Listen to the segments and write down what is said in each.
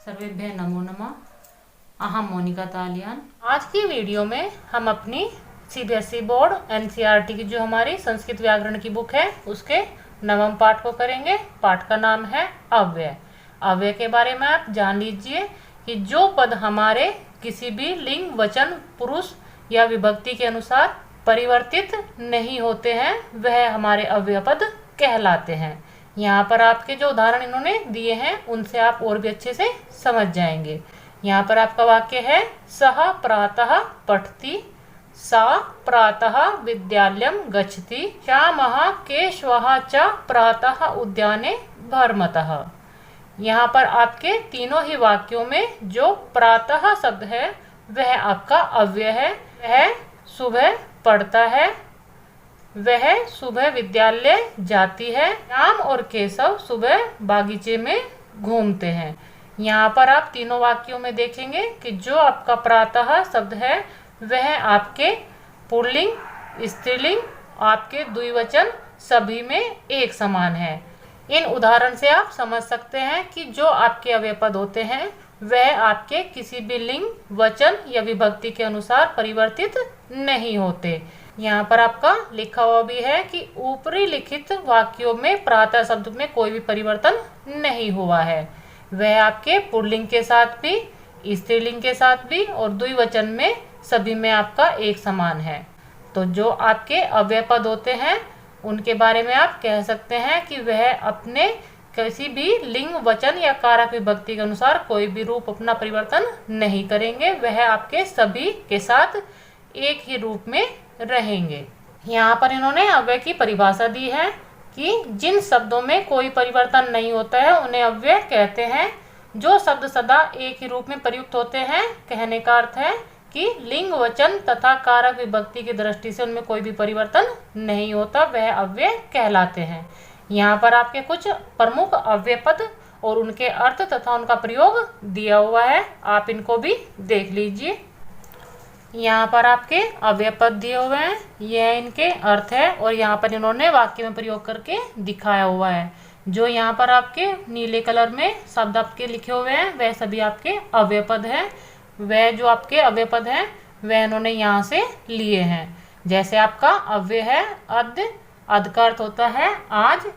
सर्वेभ्यः नमो नमः। अहम मोनिका तालियान। आज की वीडियो में हम अपनी सीबीएसई बोर्ड एनसीईआरटी की जो हमारी संस्कृत व्याकरण की बुक है उसके नवम पाठ को करेंगे। पाठ का नाम है अव्यय। अव्यय के बारे में आप जान लीजिए कि जो पद हमारे किसी भी लिंग, वचन, पुरुष या विभक्ति के अनुसार परिवर्तित नहीं होते हैं वह हमारे अव्यय पद कहलाते हैं। यहाँ पर आपके जो उदाहरण इन्होंने दिए हैं उनसे आप और भी अच्छे से समझ जाएंगे। यहाँ पर आपका वाक्य है सः प्रातः पठति, सा प्रातः विद्यालयं गच्छति, श्यामः केशवः च प्रातः उद्याने भ्रमतः। यहाँ पर आपके तीनों ही वाक्यों में जो प्रातः शब्द है वह आपका अव्यय है। वह सुबह पढ़ता है, वह सुबह विद्यालय जाती है, श्याम और केशव सुबह बागीचे में घूमते हैं। यहाँ पर आप तीनों वाक्यों में देखेंगे कि जो आपका प्रातः शब्द है वह आपके पुल्लिंग, स्त्रीलिंग, आपके द्विवचन सभी में एक समान है। इन उदाहरण से आप समझ सकते हैं कि जो आपके अव्यय पद होते हैं वह आपके किसी भी लिंग, वचन या विभक्ति के अनुसार परिवर्तित नहीं होते। यहाँ पर आपका लिखा हुआ भी है कि ऊपरी लिखित वाक्यों में प्रातः शब्द में कोई भी परिवर्तन नहीं हुआ है। वह आपके पुल्लिंग के साथ भी, स्त्रीलिंग के साथ भी और द्विवचन में सभी में आपका एक समान है। तो जो आपके अव्यय पद होते हैं उनके बारे में आप कह सकते हैं कि वह अपने किसी भी लिंग, वचन या कारक विभक्ति के अनुसार कोई भी रूप अपना परिवर्तन नहीं करेंगे। वह आपके सभी के साथ एक ही रूप में रहेंगे। यहाँ पर इन्होंने अव्यय की परिभाषा दी है कि जिन शब्दों में कोई परिवर्तन नहीं होता है उन्हें अव्यय कहते हैं। जो शब्द सदा एक ही रूप में प्रयुक्त होते हैं, कहने का अर्थ है कि लिंग, वचन तथा कारक विभक्ति की दृष्टि से उनमें कोई भी परिवर्तन नहीं होता, वह अव्यय कहलाते हैं। यहाँ पर आपके कुछ प्रमुख अव्यय पद और उनके अर्थ तथा उनका प्रयोग दिया हुआ है, आप इनको भी देख लीजिए। यहाँ पर आपके अव्यय पद दिए हुए हैं, यह इनके अर्थ है और यहाँ पर इन्होंने वाक्य में प्रयोग करके दिखाया हुआ है। जो यहाँ पर आपके नीले कलर में शब्द आपके लिखे हुए हैं वह सभी आपके अव्यय पद हैं। वह जो आपके अव्यय पद हैं वह इन्होंने यहाँ से लिए हैं। जैसे आपका अव्यय है अद्य, अद्य का अर्थ होता है आज।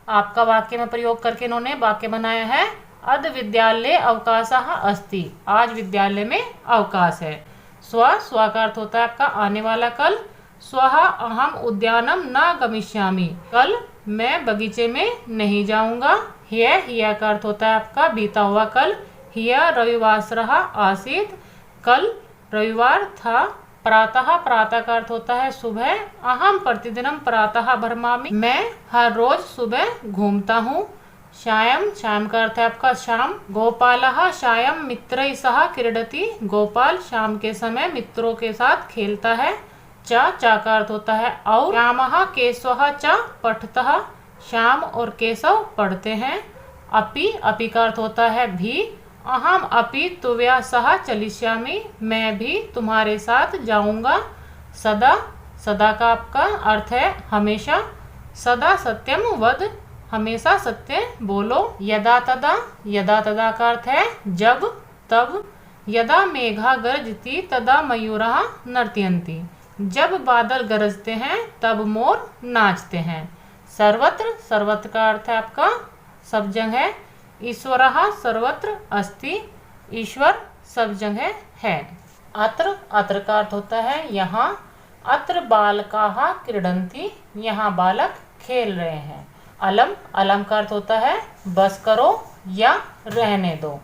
आपका वाक्य में प्रयोग करके इन्होंने वाक्य बनाया है अद्य विद्यालये अवकाशः अस्ति, आज विद्यालय में अवकाश है। स्व, स्व का अर्थ होता है आपका आने वाला कल। स्वः अहम उद्यानम न गमिष्यामि, कल मैं बगीचे में नहीं जाऊंगा। ह्यः का अर्थ होता है आपका बीता हुआ कल। ह्यः रविवासरः आसीत्, कल रविवार था। प्रातः, प्रातः का अर्थ होता है सुबह। अहम प्रतिदिनम प्रातः भ्रमामि, मैं हर रोज सुबह घूमता हूँ। सायं, सायं का अर्थ है आपका शाम। गोपालः सायं मित्रैः सह क्रीडति, गोपाल शाम के समय मित्रों के साथ खेलता है। च, च का अर्थ होता है और। श्यामः केशवः च पठतः, श्याम और केशव पढ़ते हैं। अपि, अपि का अर्थ होता है भी। अहम अपि तुव्या सह चलिष्यामि, मैं भी तुम्हारे साथ जाऊंगा। सदा, सदा का आपका अर्थ है हमेशा। सदा सत्यम वद, हमेशा सत्य बोलो। यदा तदा, यदा तदा का अर्थ है जब, तब। यदा मेघा गरजति तदा मयूरः नर्तयन्ति, जब बादल गरजते हैं तब मोर नाचते हैं। सर्वत्र, सर्वत्र का अर्थ है आपका सब जगह। ईश्वरः सर्वत्र अस्ति, ईश्वर सब जगह है। अत्र, अत्र का अर्थ होता है यहाँ। अत्र बालकाः क्रीडन्ति, यहाँ बालक खेल रहे हैं। अलम, अलम का अर्थ होता है बस करो या रहने दो।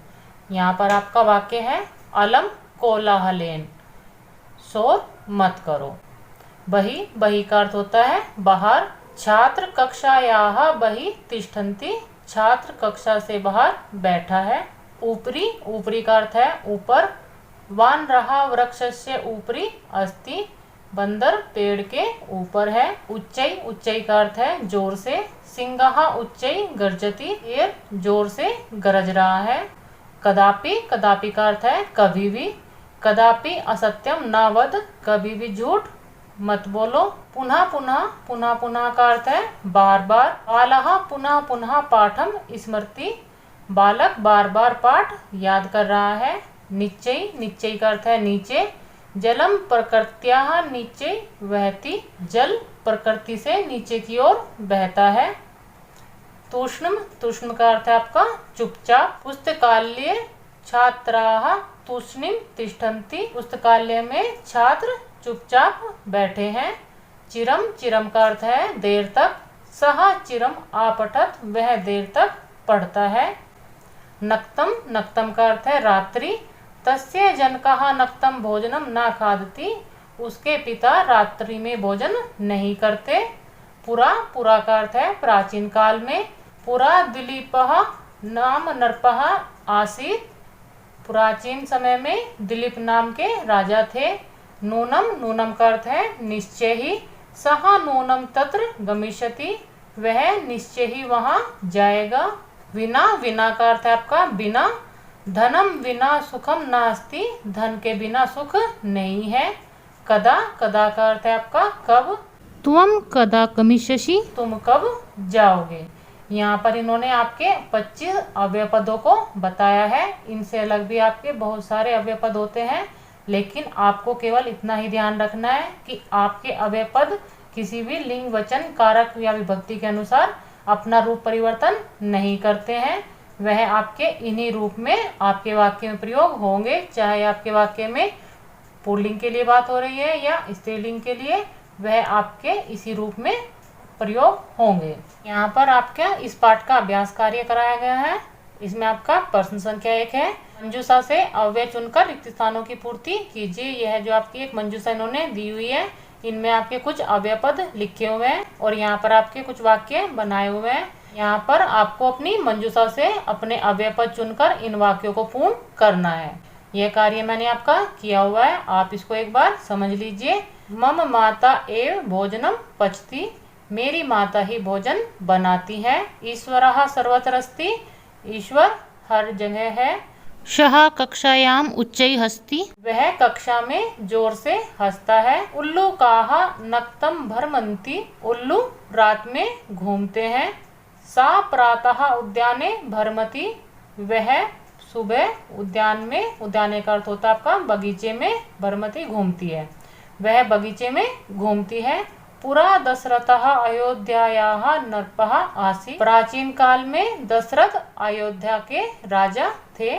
यहाँ पर आपका वाक्य है अलम कोलाहलेन, शोर मत करो। बहि, बहि का अर्थ होता है बाहर। छात्र कक्षायाः बहि तिष्ठन्ति, छात्र कक्षा से बाहर बैठा है। ऊपरी, ऊपरी का अर्थ है ऊपर। वानरः वृक्षस्य ऊपरी अस्ति, बंदर पेड़ के ऊपर है। उच्चै, उच्चै का अर्थ है जोर से। सिंहः उच्चै गर्जति, शेर जोर से गरज रहा है। कदापि, कदापि का अर्थ है कभी भी। कदापि असत्यम न वद, कभी भी झूठ मत बोलो। पुनः पुनः, पुनः पुनः का अर्थ है बार बार। बालः पुनः पुनः पाठम स्मरति, बालक बार बार पाठ याद कर रहा है। निश्चयी, निश्चयी का अर्थ है नीचे। जलम प्रकृत्याः नीचे वहती, जल प्रकृति से नीचे की ओर बहता है। तूष्णम, तूष्ण का अर्थ है आपका चुपचाप। पुस्तकालय छात्राः तूष्णीम तिष्ठन्ति, पुस्तकालय में छात्र चुपचाप बैठे हैं। चिरम, चिरम का अर्थ है देर तक। सह चिरम आपठत, वह देर तक पढ़ता है। नक्तम, नक्तम का अर्थ है रात्रि। तस्य जनकः नक्तम भोजनम न खादति, उसके पिता रात्रि में भोजन नहीं करते। पुरा, पुरा का अर्थ है प्राचीन काल में। पुरा दिलीपः नाम नरपः आसीत्, प्राचीन समय में दिलीप नाम के राजा थे। नूनम, नूनम का अर्थ है निश्चय ही। सह नूनम तत्र गमिष्यति, वह निश्चय ही वहाँ जाएगा। विना, विना का अर्थ है आपका बिना। धनम विना सुखम नास्ति, धन के बिना सुख नहीं है। कदा, कदा का अर्थ है आपका कब। त्वम कदा गमिष्यसि, तुम कब जाओगे। यहाँ पर इन्होंने आपके 25 अव्यय पदों को बताया है। इनसे अलग भी आपके बहुत सारे अव्यय पद होते हैं, लेकिन आपको केवल इतना ही ध्यान रखना है कि आपके अव्यय पद किसी भी लिंग, वचन, कारक या विभक्ति के अनुसार अपना रूप परिवर्तन नहीं करते हैं। वह आपके इन्हीं रूप में आपके वाक्य में प्रयोग होंगे, चाहे आपके वाक्य में पुल्लिंग के लिए बात हो रही है या स्त्रीलिंग के लिए, वह आपके इसी रूप में प्रयोग होंगे। यहाँ पर आपका इस पाठ का अभ्यास कार्य कराया गया है। इसमें आपका प्रश्न संख्या 1 है, मंजूषा से अव्यय चुनकर रिक्त स्थानों की पूर्ति कीजिए। यह जो आपकी एक मंजूषा इन्होंने दी हुई है, इनमें आपके कुछ अव्यय पद लिखे हुए हैं और यहाँ पर आपके कुछ वाक्य बनाए हुए हैं। यहाँ पर आपको अपनी मंजूषा से अपने अव्यय पद चुनकर इन वाक्यों को पूर्ण करना है। यह कार्य मैंने आपका किया हुआ है, आप इसको एक बार समझ लीजिए। मम माता एव भोजनम पचती, मेरी माता ही भोजन बनाती है। ईश्वरः सर्वत्र अस्ति, ईश्वर हर जगह है। सः कक्षायाम उच्चैः हस्ति, वह कक्षा में जोर से हंसता है। उल्लूकाः नक्तम भ्रमन्ति, उल्लू रात में घूमते हैं। सा प्रातः उद्याने भ्रमति, वह सुबह उद्यान में, उद्याने का अर्थ होता है आपका बगीचे में, भ्रमति घूमती है, वह बगीचे में घूमती है। पुरा दशरथः अयोध्यायाः नरपः आसीत्, प्राचीन काल में दशरथ अयोध्या के राजा थे।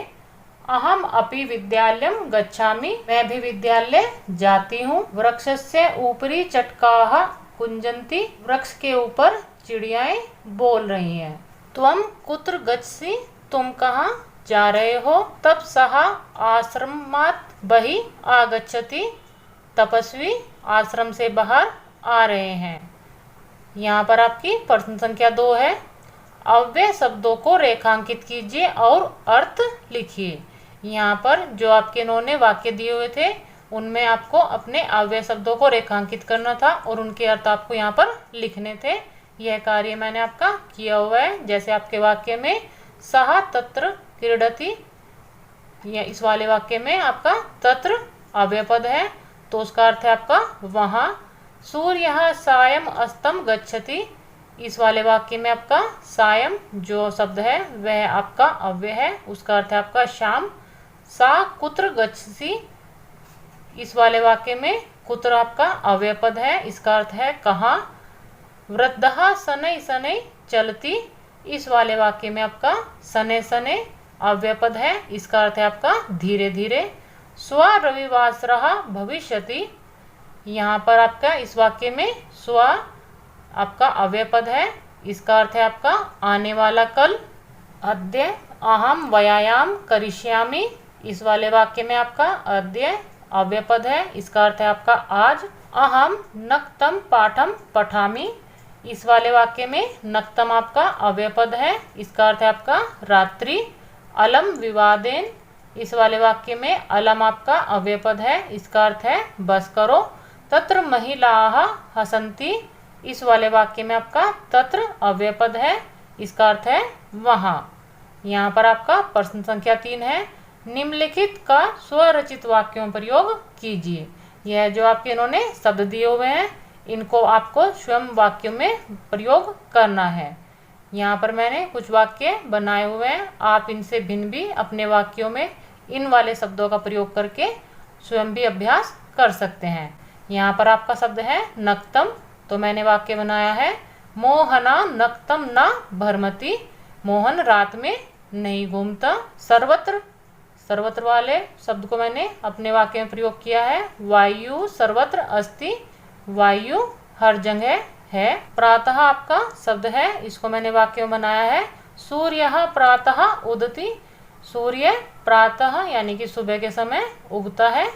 अहम अपि विद्यालयम गच्छामि, मैं भी विद्यालय जाती हूँ। वृक्षस्य ऊपरी चटकाः कुंजन्ति, वृक्ष के ऊपर चिड़ियाएं बोल रही हैं। त्वम कुत्र गच्छसि, तुम कहाँ जा रहे हो। तब सः आश्रमात् बहि आगच्छति, तपस्वी आश्रम से बाहर आ रहे हैं। यहाँ पर आपकी प्रश्न संख्या 2 है। अव्यय शब्दों को रेखांकित कीजिए और अर्थ लिखिए। यहाँ पर जो आपके इन्होंने वाक्य दिए हुए थे, उनमें आपको अपने अव्यय शब्दों को रेखांकित करना था और उनके अर्थ आपको यहाँ पर लिखने थे। यह कार्य मैंने आपका किया हुआ है। जैसे आपके वाक्य में सः तत्र क्रीडति, या इस वाले वाक्य में आपका तत्र अव्यय पद है, तो उसका अर्थ है आपका वहाँ। सूर्यः सायं अस्तम गच्छति, इस वाले वाक्य में आपका सायं जो शब्द है वह आपका अव्यय है, उसका अर्थ है आपका शाम। सा कुत्र गच्छसि, इस वाले वाक्य में कुत्र आपका अव्यय पद है, इसका अर्थ है कहाँ। वृद्धः शनैः शनैः चलति, इस वाले वाक्य में आपका शनैः शनैः अव्यय पद है, इसका अर्थ है आपका धीरे धीरे। स्व रविवासरः भविष्यति, यहाँ पर आपका इस वाक्य में स्व आपका अव्यय पद है, इसका अर्थ है आपका आने वाला कल। अद्य अहम व्यायाम करिष्यामि, इस वाले वाक्य में आपका अद्य अव्यय पद है, इसका अर्थ है आपका आज। अहम नक्तम पाठम पठामि, इस वाले वाक्य में नक्तम आपका अव्यय पद है, इसका अर्थ है आपका रात्रि। अलम विवादेन, इस वाले वाक्य में अलम आपका अव्यय पद है, इसका अर्थ है बस करो। तत्र महिलाः हसन्ति, इस वाले वाक्य में आपका तत्र अव्यय पद है, इसका अर्थ है वहाँ। यहाँ पर आपका प्रश्न संख्या 3 है। निम्नलिखित का स्वरचित वाक्यों में प्रयोग कीजिए। यह जो आपके इन्होंने शब्द दिए हुए हैं, इनको आपको स्वयं वाक्यों में प्रयोग करना है। यहाँ पर मैंने कुछ वाक्य बनाए हुए हैं, आप इनसे भिन्न भी अपने वाक्यों में इन वाले शब्दों का प्रयोग करके स्वयं भी अभ्यास कर सकते हैं। यहाँ पर आपका शब्द है नक्तम, तो मैंने वाक्य बनाया है मोहना नक्तम न भ्रमति, मोहन रात में नहीं घूमता। सर्वत्र, सर्वत्र वाले शब्द को मैंने अपने वाक्य में प्रयोग किया है। वायु सर्वत्र अस्ति, वायु हर जगह है। प्रातः आपका शब्द है, इसको मैंने वाक्य में बनाया है सूर्यः प्रातः उदति, सूर्य प्रातः यानी कि सुबह के समय उगता है।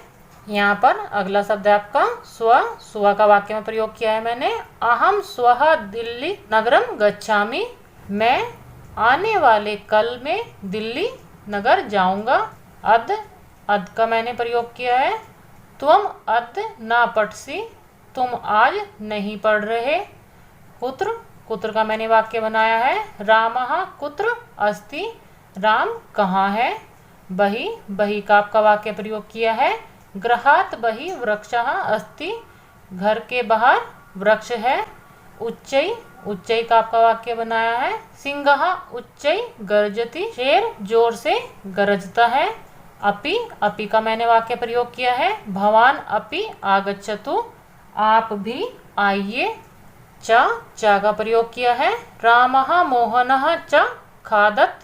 यहाँ पर अगला शब्द है आपका स्व, स्व का वाक्य में प्रयोग किया है मैंने अहम स्वः दिल्ली नगरम गच्छामि, मैं आने वाले कल में दिल्ली नगर जाऊंगा। अद, अद का मैंने प्रयोग किया है त्वम अद न पठसी, तुम आज नहीं पढ़ रहे। कुत्र, कुत्र का मैंने वाक्य बनाया है रामः कुत्र अस्ति, राम कहाँ है। बहि, बहि का आपका वाक्य प्रयोग किया है गृहात् बहि वृक्षः अस्ति, घर के बाहर वृक्ष है। उच्चै, उच्चै का आपका वाक्य बनाया है सिंहः उच्चै गर्जति, शेर जोर से गरजता है। अपि, अपि का मैंने वाक्य प्रयोग किया है भवान अपि आगच्छतु, आप भी आइए। च, च का प्रयोग किया है रामः मोहनः च खादत,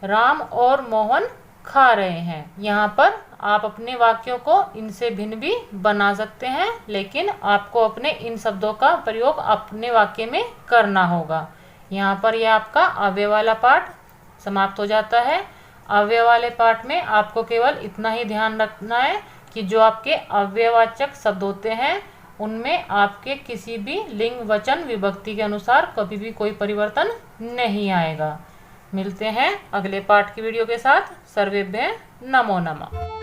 राम और मोहन खा रहे हैं। यहाँ पर आप अपने वाक्यों को इनसे भिन्न भी बना सकते हैं, लेकिन आपको अपने इन शब्दों का प्रयोग अपने वाक्य में करना होगा। यहाँ पर यह आपका अव्यय वाला पाठ समाप्त हो जाता है। अव्यय वाले पाठ में आपको केवल इतना ही ध्यान रखना है कि जो आपके अव्ययवाचक शब्द होते हैं उनमें आपके किसी भी लिंग वचन विभक्ति के अनुसार कभी भी कोई परिवर्तन नहीं आएगा। मिलते हैं अगले पाठ की वीडियो के साथ। सर्वेभ्यः नमो नमः।